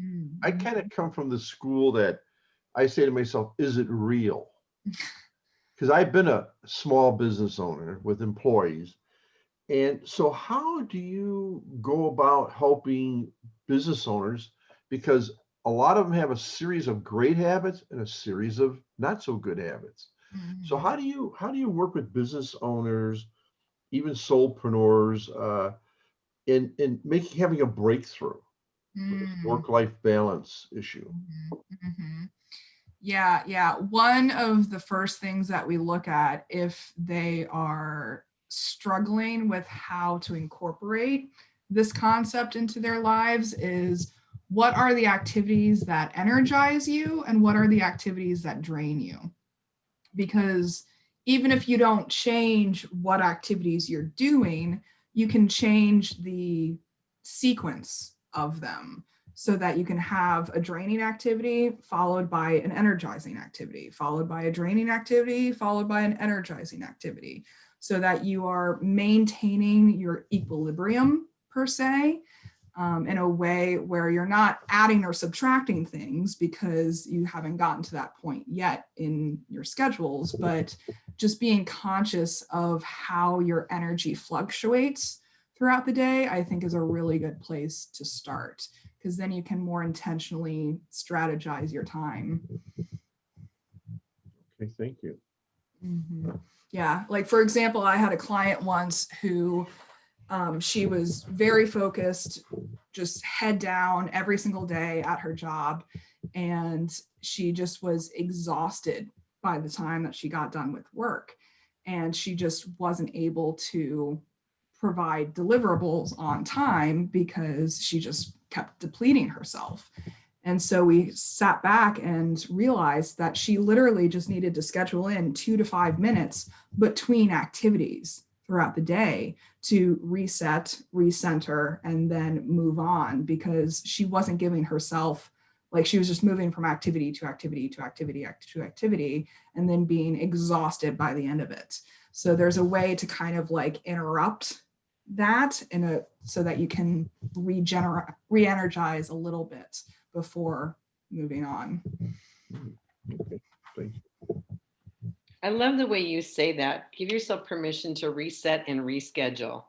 [SPEAKER 3] I
[SPEAKER 2] Mm-hmm.
[SPEAKER 3] kind of come from the school that I say to myself, is it real? Because I've been a small business owner with employees. And so, how do you go about helping business owners? Because a lot of them have a series of great habits and a series of not so good habits. So,
[SPEAKER 2] Mm-hmm.
[SPEAKER 3] how do you work with business owners, even solopreneurs, in making having a breakthrough with this
[SPEAKER 2] Mm-hmm.
[SPEAKER 3] work-life balance issue?
[SPEAKER 2] Mm-hmm. Yeah, yeah. One of the first things that we look at if they are struggling with how to incorporate this concept into their lives is what are the activities that energize you and what are the activities that drain you? Because even if you don't change what activities you're doing, you can change the sequence of them so that you can have a draining activity followed by an energizing activity, followed by a draining activity, followed by an energizing activity, so that you are maintaining your equilibrium per se, in a way where you're not adding or subtracting things because you haven't gotten to that point yet in your schedules, but just being conscious of how your energy fluctuates throughout the day, I think is a really good place to start because then you can more intentionally strategize your time.
[SPEAKER 3] Okay, thank you.
[SPEAKER 2] Mhm. Yeah, like for example, I had a client once who she was very focused, just head down every single day at her job. And she just was exhausted by the time that she got done with work. And she just wasn't able to provide deliverables on time because she just kept depleting herself. And so we sat back and realized that she literally just needed to schedule in 2 to 5 minutes between activities throughout the day to reset, recenter, and then move on because she wasn't giving herself, like she was just moving from activity to activity to activity to activity and then being exhausted by the end of it. So there's a way to kind of like interrupt that in a so that you can regenerate, re-energize a little bit before moving on.
[SPEAKER 3] Okay, thank you.
[SPEAKER 1] I love the way you say that. Give yourself permission to reset and reschedule,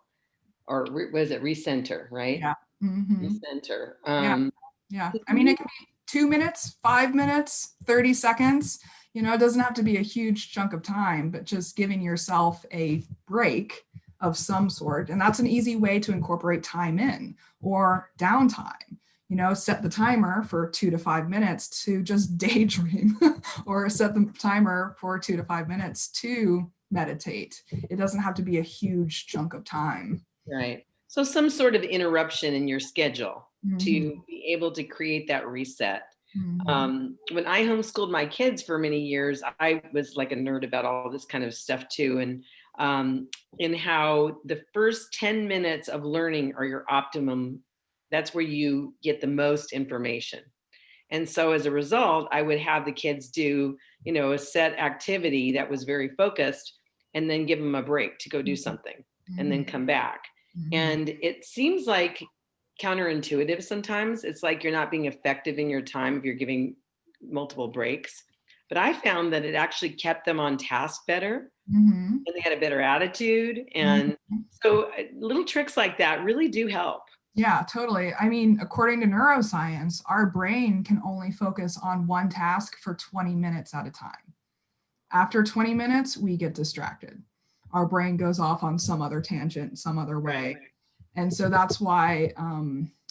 [SPEAKER 1] or was it recenter, right?
[SPEAKER 2] Yeah. Mm-hmm.
[SPEAKER 1] Recenter.
[SPEAKER 2] Yeah. Yeah. I mean, it can be 2 minutes, 5 minutes, 30 seconds. You know, it doesn't have to be a huge chunk of time, but just giving yourself a break of some sort. And that's an easy way to incorporate time in or downtime. You know, set the timer for 2 to 5 minutes to just daydream or set the timer for 2 to 5 minutes to meditate. It doesn't have to be a huge chunk of time.
[SPEAKER 1] Right. So some sort of interruption in your schedule
[SPEAKER 2] Mm-hmm.
[SPEAKER 1] to be able to create that reset.
[SPEAKER 2] Mm-hmm.
[SPEAKER 1] When I homeschooled my kids for many years, I was like a nerd about all this kind of stuff too. And in how the first 10 minutes of learning are your optimum, that's where you get the most information. And so as a result, I would have the kids do, a set activity that was very focused and then give them a break to go do something and then
[SPEAKER 2] Mm-hmm.
[SPEAKER 1] come back.
[SPEAKER 2] Mm-hmm.
[SPEAKER 1] And it seems like counterintuitive sometimes. It's like you're not being effective in your time if you're giving multiple breaks. But I found that it actually kept them on task better
[SPEAKER 2] Mm-hmm.
[SPEAKER 1] and they had a better attitude. And
[SPEAKER 2] Mm-hmm.
[SPEAKER 1] so little tricks like that really do help.
[SPEAKER 2] Yeah, totally. I mean, according to neuroscience, our brain can only focus on one task for 20 minutes at a time. After 20 minutes, we get distracted. Our brain goes off on some other tangent, some other way.
[SPEAKER 1] Right.
[SPEAKER 2] And so that's why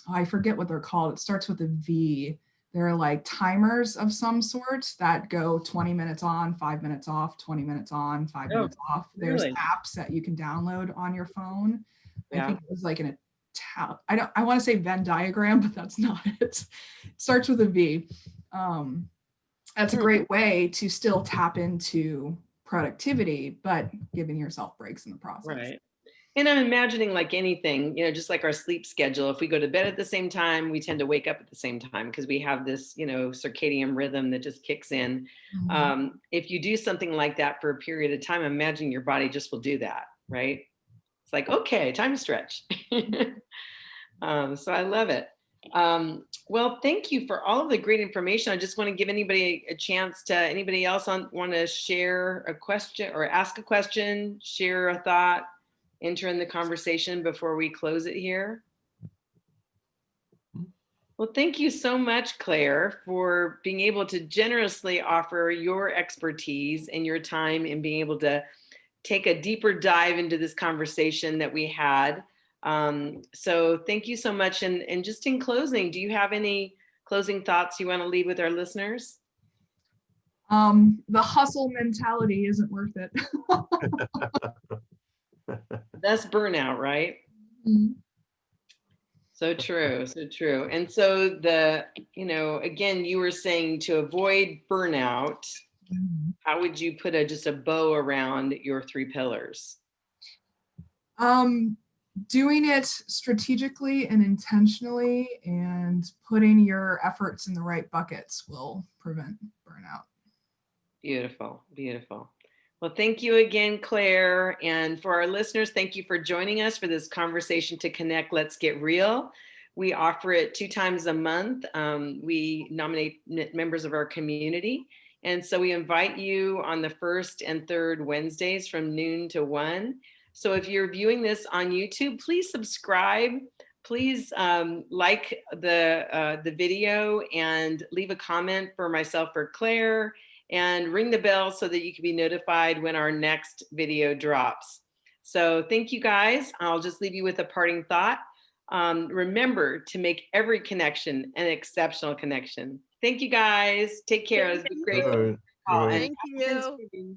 [SPEAKER 2] I forget what they're called. It starts with a V. They're like timers of some sort that go 20 minutes on, 5 minutes off, 20 minutes on, five
[SPEAKER 1] Oh,
[SPEAKER 2] minutes off. There's
[SPEAKER 1] really?
[SPEAKER 2] apps that you can download on your phone. I
[SPEAKER 1] Yeah.
[SPEAKER 2] think it was like in a I want to say Venn diagram, but that's not it. It starts with a V. Um, that's a
[SPEAKER 1] Hmm.
[SPEAKER 2] great way to still tap into productivity, but giving yourself breaks in the process.
[SPEAKER 1] Right. And I'm imagining like anything, just like our sleep schedule, if we go to bed at the same time, we tend to wake up at the same time because we have this, circadian rhythm that just kicks in. If you do something like that for a period of time, imagine your body just will do that, right? It's like, okay, time to stretch. So I love it. Well, thank you for all of the great information. I just want to give anybody a chance to, anybody else want to share a question or ask a question, share a thought, enter in the conversation before we close it here. Well, thank you so much, Claire, for being able to generously offer your expertise and your time and being able to take a deeper dive into this conversation that we had. So thank you so much. And just in closing, do you have any closing thoughts you want to leave with our listeners?
[SPEAKER 2] The hustle mentality isn't worth it.
[SPEAKER 1] That's burnout, right?
[SPEAKER 2] Mm-hmm.
[SPEAKER 1] So true, so true. And so again, you were saying to avoid burnout, how would you put just a bow around your 3 pillars?
[SPEAKER 2] Doing it strategically and intentionally and putting your efforts in the right buckets will prevent burnout.
[SPEAKER 1] Beautiful, beautiful. Well, thank you again, Claire. And for our listeners, thank you for joining us for this conversation to connect. Let's get real. We offer it 2 times a month. We nominate members of our community. And so we invite you on the 1st and 3rd Wednesdays from noon to 1. So if you're viewing this on YouTube, please subscribe. Please like the video and leave a comment for myself or Claire, and ring the bell so that you can be notified when our next video drops. So thank you guys. I'll just leave you with a parting thought. Remember to make every connection an exceptional connection. Thank you guys. Take care. It was a great call.
[SPEAKER 4] Thank you.